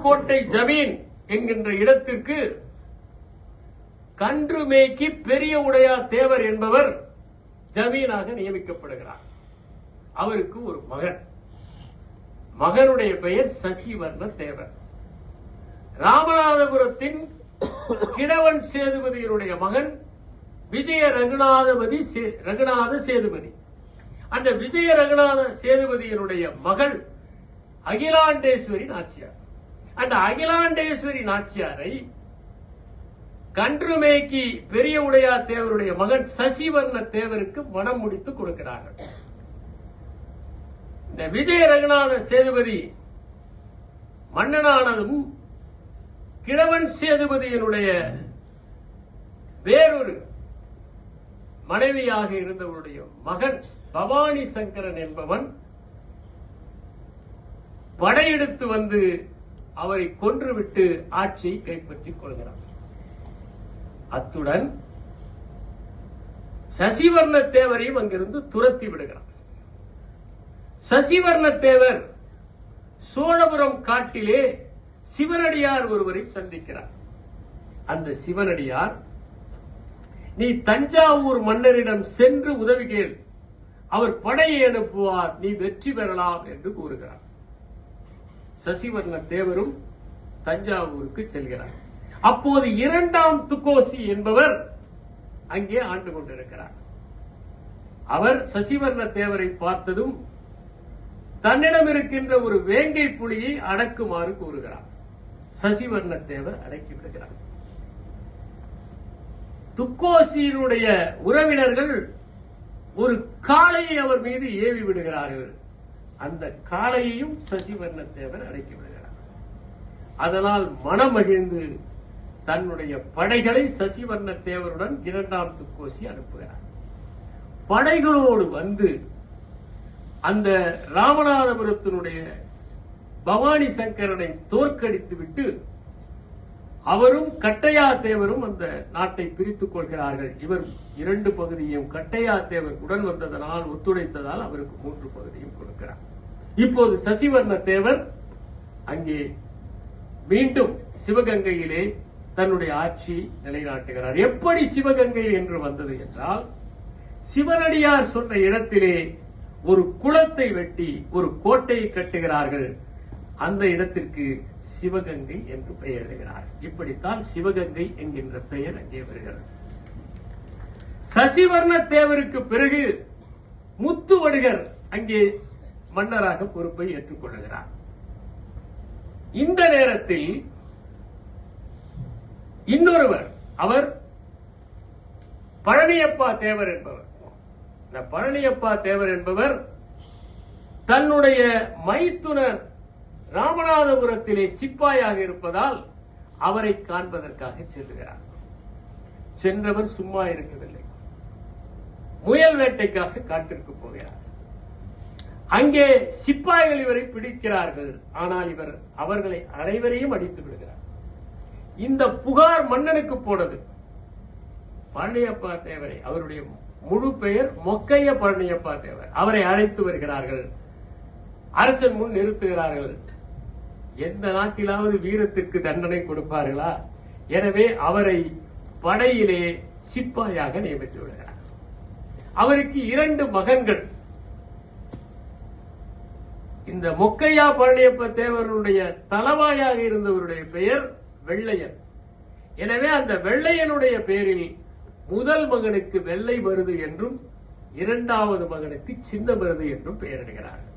புதுக்கோட்டை ஜமீன் என்கின்ற இடத்திற்கு கன்றுமேய்க்கு பெரிய உடையார் தேவர் என்பவர் ஜமீனாக நியமிக்கப்படுகிறார். அவருக்கு ஒரு மகனுடைய பெயர் சசிவர்ண தேவர். ராமநாதபுரத்தின் கிழவன் சேதுபதியினுடைய மகன் விஜய ரகுநாத சேதுபதி. அந்த விஜய ரகுநாத சேதுபதியினுடைய மகள் அகிலாண்டேஸ்வரி நாச்சியார். அந்த அகிலாண்டேஸ்வரி நாச்சியாரை கன்றுமேய்க்கு பெரிய உடையார் தேவருடைய மகன் சசிவர்ண தேவருக்கு மனம் முடித்து கொடுக்கிறார்கள். இந்த விஜய ரகுநாத சேதுபதி மன்னனானதும் கிழவன் சேதுபதியினுடைய வேறொரு மனைவியாக இருந்தவருடைய மகன் பவானி சங்கரன் என்பவன் படையெடுத்து வந்து அவரை கொன்றுவிட்டு ஆட்சியை கைப்பற்றிக் கொள்கிறார். அத்துடன் சசிவர்ண தேவரையும் அங்கிருந்து துரத்தி விடுகிறார். சசிவர்ண தேவர் சோழபுரம் காட்டிலே சிவனடியார் ஒருவரை சந்திக்கிறார். அந்த சிவனடியார், நீ தஞ்சாவூர் மன்னரிடம் சென்று உதவி கேள், அவர் படையை அனுப்புவார், நீ வெற்றி பெறலாம் என்று கூறுகிறார். சசிவர்ண தேவரும் தஞ்சாவூருக்கு செல்கிறார். அப்போது இரண்டாம் துக்கோசி என்பவர் அங்கே ஆண்டு கொண்டிருக்கிறார். அவர் சசிவர்ண தேவரை பார்த்ததும் தன்னிடம் இருக்கின்ற ஒரு வேங்கை புலியை அடக்குமாறு கூறுகிறார். சசிவர்ண தேவர் அடக்கிவிடுகிறார். துக்கோசியினுடைய உறவினர்கள் ஒரு காளையை அவர் மீது ஏவி விடுகிறார்கள். அந்த காளையையும் சசிவர்ண தேவர் அடக்கிவிடுகிறார். அதனால் மனமகிழ்ந்து தன்னுடைய படைகளை சசிவர்ண தேவருடன் இரண்டாம் துக்கோசி அனுப்புகிறார். படைகளோடு வந்து அந்த ராமநாதபுரத்தினுடைய பவானி சங்கரனை தோற்கடித்து விட்டு அவரும் கட்டையா தேவரும் அந்த நாட்டை பிரித்துக் கொள்கிறார்கள். இவர் 2 பகுதியும் கட்டையா தேவர் உடன் வந்ததனால் ஒத்துழைத்ததால் அவருக்கு 3 பகுதியும் கொடுக்கிறார். இப்போது சசிவர்ண தேவர் அங்கே மீண்டும் சிவகங்கையிலே தன்னுடைய ஆட்சி நிலைநாட்டுகிறார். எப்படி சிவகங்கை என்று வந்தது என்றால், சிவனடியார் சொன்ன இடத்திலே ஒரு குளத்தை வெட்டி ஒரு கோட்டையை கட்டுகிறார்கள். அந்த இடத்திற்கு சிவகங்கை என்று பெயரிடுகிறார். இப்படித்தான் சிவகங்கை என்கின்ற பெயர் அங்கே வருகிறது. சசிவர்ண தேவருக்கு பிறகு முத்துவடுகர் அங்கே மன்னராக பொறுப்பை ஏற்றுக்கொள்கிறார். இந்த நேரத்தில் இன்னொருவர், அவர் பழனியப்பா தேவர் என்பவர். இந்த பழனியப்பா தேவர் என்பவர் தன்னுடைய மைத்துனர் ராமநாதபுரத்திலே சிப்பாயாக இருப்பதால் அவரை காண்பதற்காக செல்லுகிறார். சென்றவர் சும்மா இருக்கவில்லை, முயல் வேட்டைக்காக காட்டிற்கு போகிறார். அங்கே சிப்பாய்கள் இவரை பிடிக்கிறார்கள். ஆனால் இவர் அவர்களை அனைவரையும் அடித்து விடுகிறார். இந்த புகார் மன்னனுக்கு போனது. பழனியப்பா தேவரை, அவருடைய முழு பெயர் மொக்கைய பழனியப்பா தேவர், அவரை அழைத்து வருகிறார்கள். அரசன் முன் நிறுத்துகிறார்கள். எந்த நாட்டிலாவது வீரத்திற்கு தண்டனை கொடுப்பார்களா? எனவே அவரை படையிலே சிப்பாயாக நியமித்து விடுகிறார். அவருக்கு 2 மகன்கள். இந்த மொக்கையா பழனியப்ப தேவருடைய தலவாயாக இருந்தவருடைய பெயர் வெள்ளையன். எனவே அந்த வெள்ளையனுடைய பெயரில் முதல் மகனுக்கு வெள்ளை மருது என்றும் 2வது மகனுக்கு சின்ன மருது என்றும் பெயரிடுகிறார்கள்.